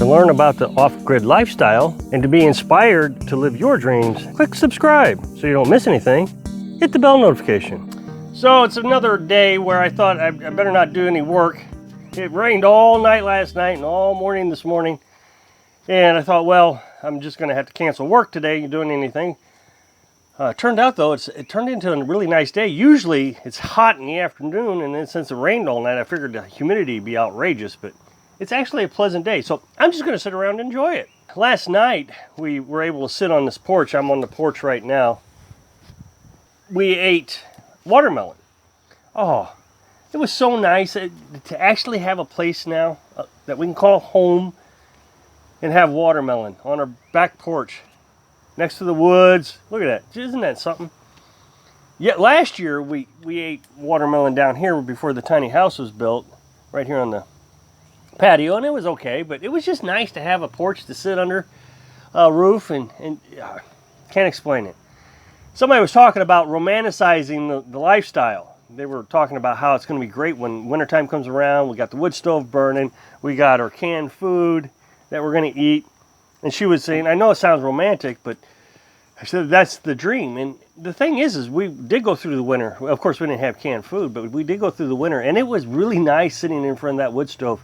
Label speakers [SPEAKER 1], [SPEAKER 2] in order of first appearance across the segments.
[SPEAKER 1] To learn about the off-grid lifestyle and to be inspired to live your dreams, click subscribe so you don't miss anything. Hit the bell notification. So it's another day where I thought I better not do any work. It rained all night last night and all morning this morning. And I thought, well, I'm just going to have to cancel work today doing anything. Turned out though, it turned into a really nice day. Usually it's hot in the afternoon, and then since it rained all night, I figured the humidity would be outrageous, but it's actually a pleasant day. So I'm just going to sit around and enjoy it. Last night, we were able to sit on this porch. I'm on the porch right now. We ate watermelon. Oh, it was so nice to actually have a place now that we can call home and have watermelon on our back porch next to the woods. Look at that. Isn't that something? Yeah, last year we ate watermelon down here before the tiny house was built, right here on the patio, and it was okay, but it was just nice to have a porch to sit under a roof, and can't explain it. Somebody was talking about romanticizing the lifestyle. They were talking about how it's going to be great when wintertime comes around. We got the wood stove burning. We got our canned food that we're going to eat. And she was saying, I know it sounds romantic, but I said that's the dream. And the thing is we did go through the winter. Of course, we didn't have canned food, but we did go through the winter. And it was really nice sitting in front of that wood stove,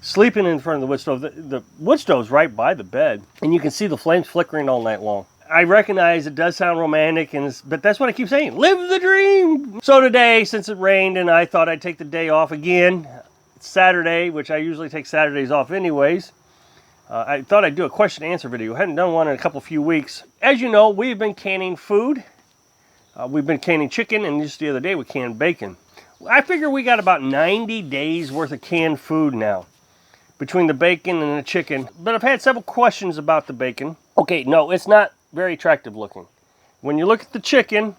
[SPEAKER 1] sleeping in front of the wood stove. The wood stove's right by the bed, and you can see the flames flickering all night long. I recognize it does sound romantic, but that's what I keep saying. Live the dream! So today, since it rained and I thought I'd take the day off again, it's Saturday, which I usually take Saturdays off anyways. I thought I'd do a question and answer video. I hadn't done one in a few weeks. As you know, we've been canning food. We've been canning chicken, and just the other day we canned bacon. I figure we got about 90 days worth of canned food now, between the bacon and the chicken. But I've had several questions about the bacon. Okay, no, it's not very attractive looking. When you look at the chicken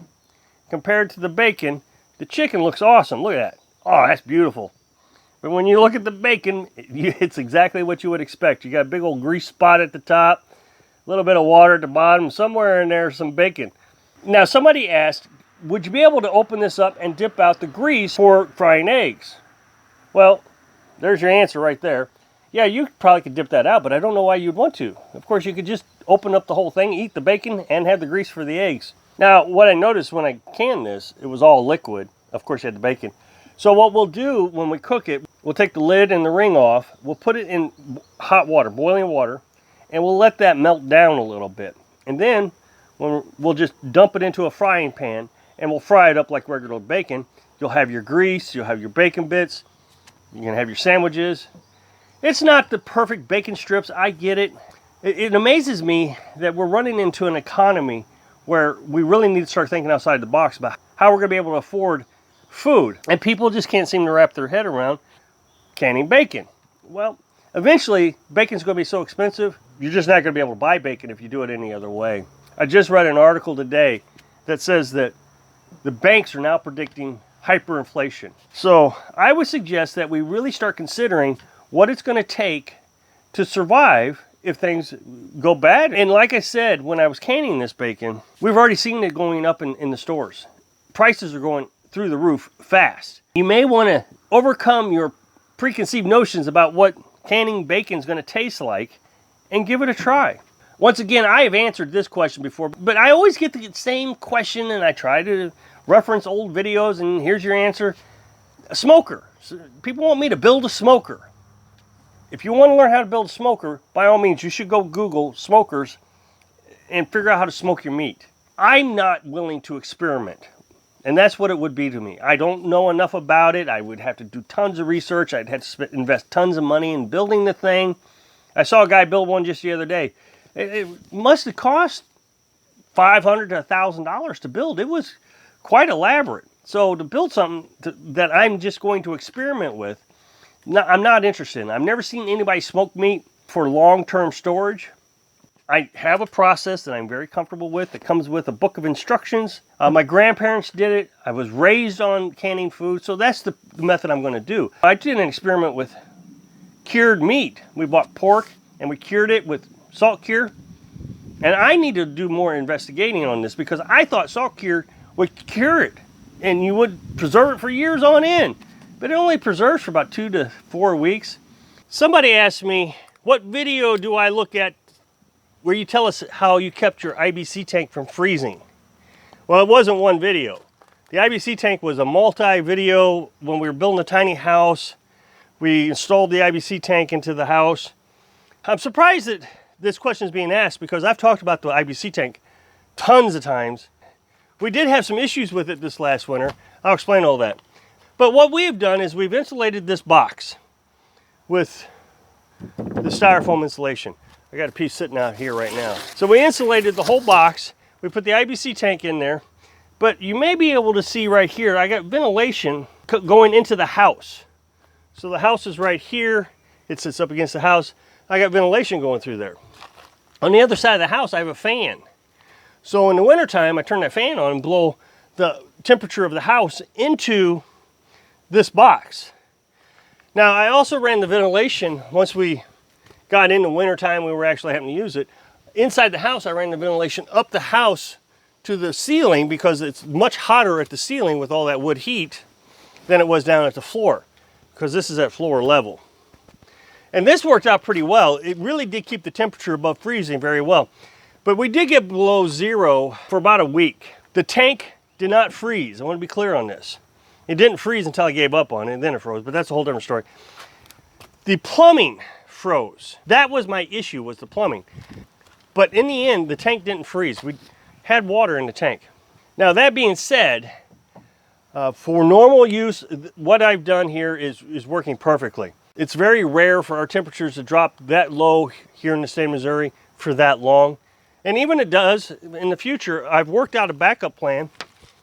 [SPEAKER 1] compared to the bacon looks awesome. Look at that. Oh, that's beautiful. But when you look at the bacon, it's exactly what you would expect. You got a big old grease spot at the top, a little bit of water at the bottom, somewhere in there some bacon. Now somebody asked, would you be able to open this up and dip out the grease for frying eggs? Well, there's your answer right there. Yeah, you probably could dip that out, but I don't know why you'd want to. Of course, you could just open up the whole thing, eat the bacon, and have the grease for the eggs. Now, what I noticed when I canned this, it was all liquid. Of course, you had the bacon. So what we'll do when we cook it, we'll take the lid and the ring off. We'll put it in hot water, boiling water, and we'll let that melt down a little bit. And then we'll just dump it into a frying pan, and we'll fry it up like regular bacon. You'll have your grease, you'll have your bacon bits, you're going to have your sandwiches. It's not the perfect bacon strips, I get it. It amazes me that we're running into an economy where we really need to start thinking outside the box about how we're going to be able to afford food. And people just can't seem to wrap their head around canning bacon. Well, eventually, bacon's going to be so expensive, you're just not going to be able to buy bacon if you do it any other way. I just read an article today that says that the banks are now predicting hyperinflation. So I would suggest that we really start considering what it's going to take to survive if things go bad. And like I said, when I was canning this bacon, we've already seen it going up in the stores. Prices are going through the roof fast. You may want to overcome your preconceived notions about what canning bacon is going to taste like and give it a try. Once again, I have answered this question before, but I always get the same question, and I try to reference old videos, and here's your answer. A smoker. People want me to build a smoker. If you want to learn how to build a smoker, by all means, you should go Google smokers and figure out how to smoke your meat. I'm not willing to experiment, and that's what it would be to me. I don't know enough about it. I would have to do tons of research. I'd have to invest tons of money in building the thing. I saw a guy build one just the other day. It must have cost $500 to $1,000 to build. It was quite elaborate. So to build something that I'm just going to experiment with, I'm not interested in. I've never seen anybody smoke meat for long-term storage. I have a process that I'm very comfortable with. It comes with a book of instructions. My grandparents did it. I was raised on canning food, so that's the method I'm going to do. I did an experiment with cured meat. We bought pork and we cured it with salt cure. And I need to do more investigating on this because I thought salt cure would cure it and you would preserve it for years on end. But it only preserves for about 2 to 4 weeks. Somebody asked me, What video do I look at where you tell us how you kept your IBC tank from freezing? Well, it wasn't one video. The IBC tank was a multi-video. When we were building a tiny house, we installed the IBC tank into the house. I'm surprised that this question is being asked because I've talked about the IBC tank tons of times. We did have some issues with it this last winter. I'll explain all that. But what we have done is we've insulated this box with the styrofoam insulation. I got a piece sitting out here right now. So we insulated the whole box. We put the IBC tank in there. But you may be able to see right here, I got ventilation going into the house. So the house is right here. It sits up against the house. I got ventilation going through there. On the other side of the house, I have a fan. So in the wintertime, I turn that fan on and blow the temperature of the house into this box. Now, I also ran the ventilation once we got into wintertime, we were actually having to use it. Inside the house, I ran the ventilation up the house to the ceiling because it's much hotter at the ceiling with all that wood heat than it was down at the floor, because this is at floor level. And this worked out pretty well. It really did keep the temperature above freezing very well. But we did get below zero for about a week. The tank did not freeze. I want to be clear on this. It didn't freeze until I gave up on it, and then it froze, but that's a whole different story. The plumbing froze. That was my issue, was the plumbing. But in the end, the tank didn't freeze. We had water in the tank. Now, that being said, for normal use, what I've done here is working perfectly. It's very rare for our temperatures to drop that low here in the state of Missouri for that long. And even it does in the future, I've worked out a backup plan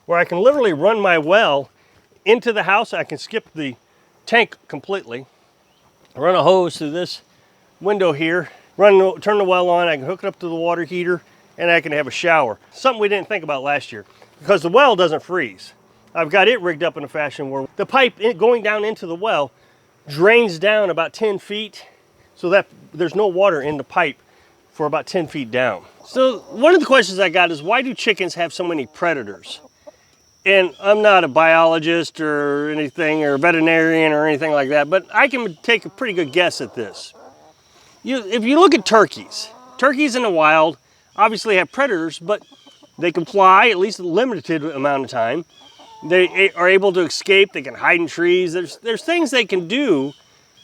[SPEAKER 1] where I can literally run my well into the house. I can skip the tank completely, run a hose through this window here, turn the well on, I can hook it up to the water heater, and I can have a shower. Something we didn't think about last year, because the well doesn't freeze. I've got it rigged up in a fashion where the pipe going down into the well drains down about 10 feet so that there's no water in the pipe for about 10 feet down. So one of the questions I got is, why do chickens have so many predators? And I'm not a biologist or anything, or a veterinarian or anything like that, but I can take a pretty good guess at this. If you look at turkeys in the wild obviously have predators, but they can fly at least a limited amount of time. They are able to escape, they can hide in trees. There's things they can do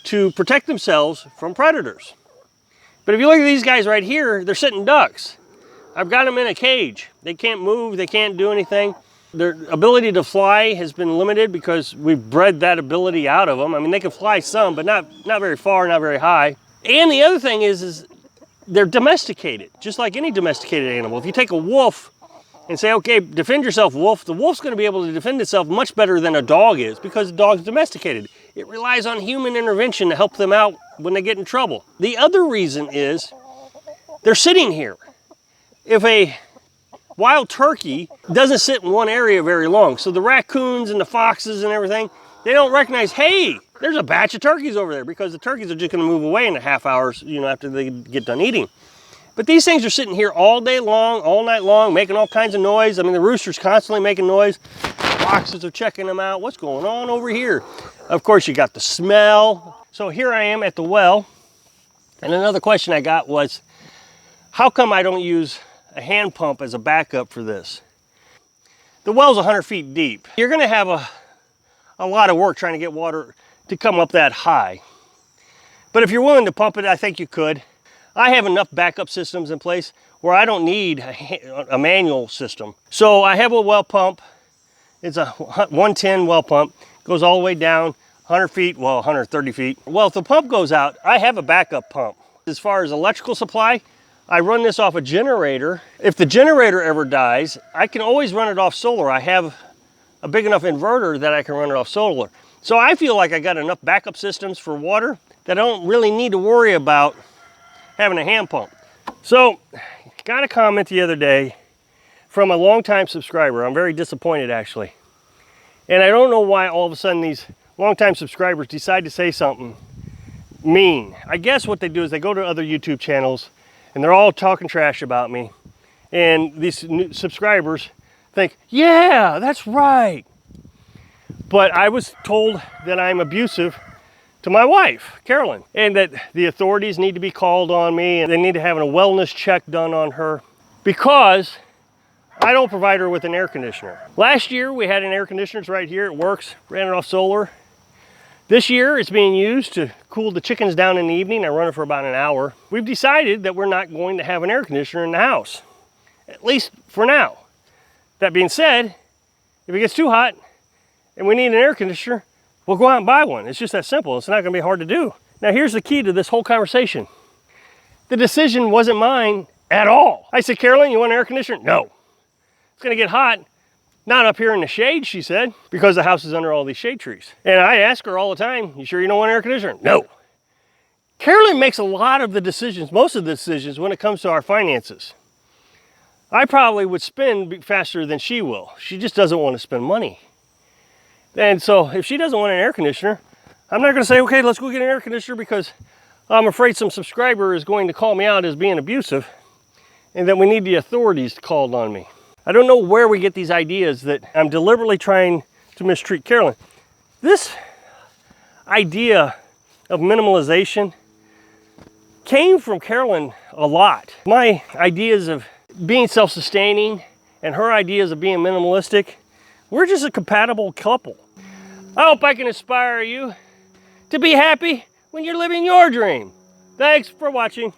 [SPEAKER 1] to protect themselves from predators. But if you look at these guys right here, they're sitting ducks. I've got them in a cage. They can't move, they can't do anything. Their ability to fly has been limited because we've bred that ability out of them. I mean, they can fly some, but not very far, not very high. And the other thing is they're domesticated, just like any domesticated animal. If you take a wolf and say, okay, defend yourself, wolf, the wolf's going to be able to defend itself much better than a dog is, because the dog's domesticated. It relies on human intervention to help them out when they get in trouble. The other reason is they're sitting here. If a wild turkey doesn't sit in one area very long, so the raccoons and the foxes and everything, they don't recognize, hey, there's a batch of turkeys over there, because the turkeys are just going to move away in a half hour, after they get done eating. But these things are sitting here all day long, all night long, making all kinds of noise. I mean, the rooster's constantly making noise. Foxes are checking them out. What's going on over here? Of course, you got the smell. So here I am at the well. And another question I got was, how come I don't use a hand pump as a backup for this? The well's 100 feet deep. You're going to have a lot of work trying to get water to come up that high. But if you're willing to pump it, I think you could. I have enough backup systems in place where I don't need a manual system. So I have a well pump. It's a 110 well pump. Goes all the way down 100 feet, well, 130 feet. Well, if the pump goes out, I have a backup pump. As far as electrical supply, I run this off a generator. If the generator ever dies, I can always run it off solar. I have a big enough inverter that I can run it off solar. So I feel like I got enough backup systems for water that I don't really need to worry about having a hand pump. So, got a comment the other day from a longtime subscriber. I'm very disappointed, actually. And I don't know why all of a sudden these longtime subscribers decide to say something mean. I guess what they do is they go to other YouTube channels and they're all talking trash about me. And these new subscribers think, yeah, that's right. But I was told that I'm abusive to my wife, Carolyn, and that the authorities need to be called on me and they need to have a wellness check done on her because I don't provide her with an air conditioner. Last year we had an air conditioner, it's right here, it works, ran it off solar. This year it's being used to cool the chickens down in the evening. I run it for about an hour. We've decided that we're not going to have an air conditioner in the house, at least for now. That being said, if it gets too hot and we need an air conditioner, we'll go out and buy one. It's just that simple. It's not gonna be hard to do. Now here's the key to this whole conversation. The decision wasn't mine at all. I said, Carolyn, you want an air conditioner? No. It's gonna get hot. Not up here in the shade, she said, because the house is under all these shade trees. And I ask her all the time, you sure you don't want an air conditioner? No. Carolyn makes a lot of the decisions, most of the decisions when it comes to our finances. I probably would spend faster than she will. She just doesn't want to spend money. And so if she doesn't want an air conditioner, I'm not going to say, okay, let's go get an air conditioner because I'm afraid some subscriber is going to call me out as being abusive and that we need the authorities called on me. I don't know where we get these ideas that I'm deliberately trying to mistreat Carolyn. This idea of minimalization came from Carolyn a lot. My ideas of being self-sustaining and her ideas of being minimalistic, we're just a compatible couple. I hope I can inspire you to be happy when you're living your dream. Thanks for watching.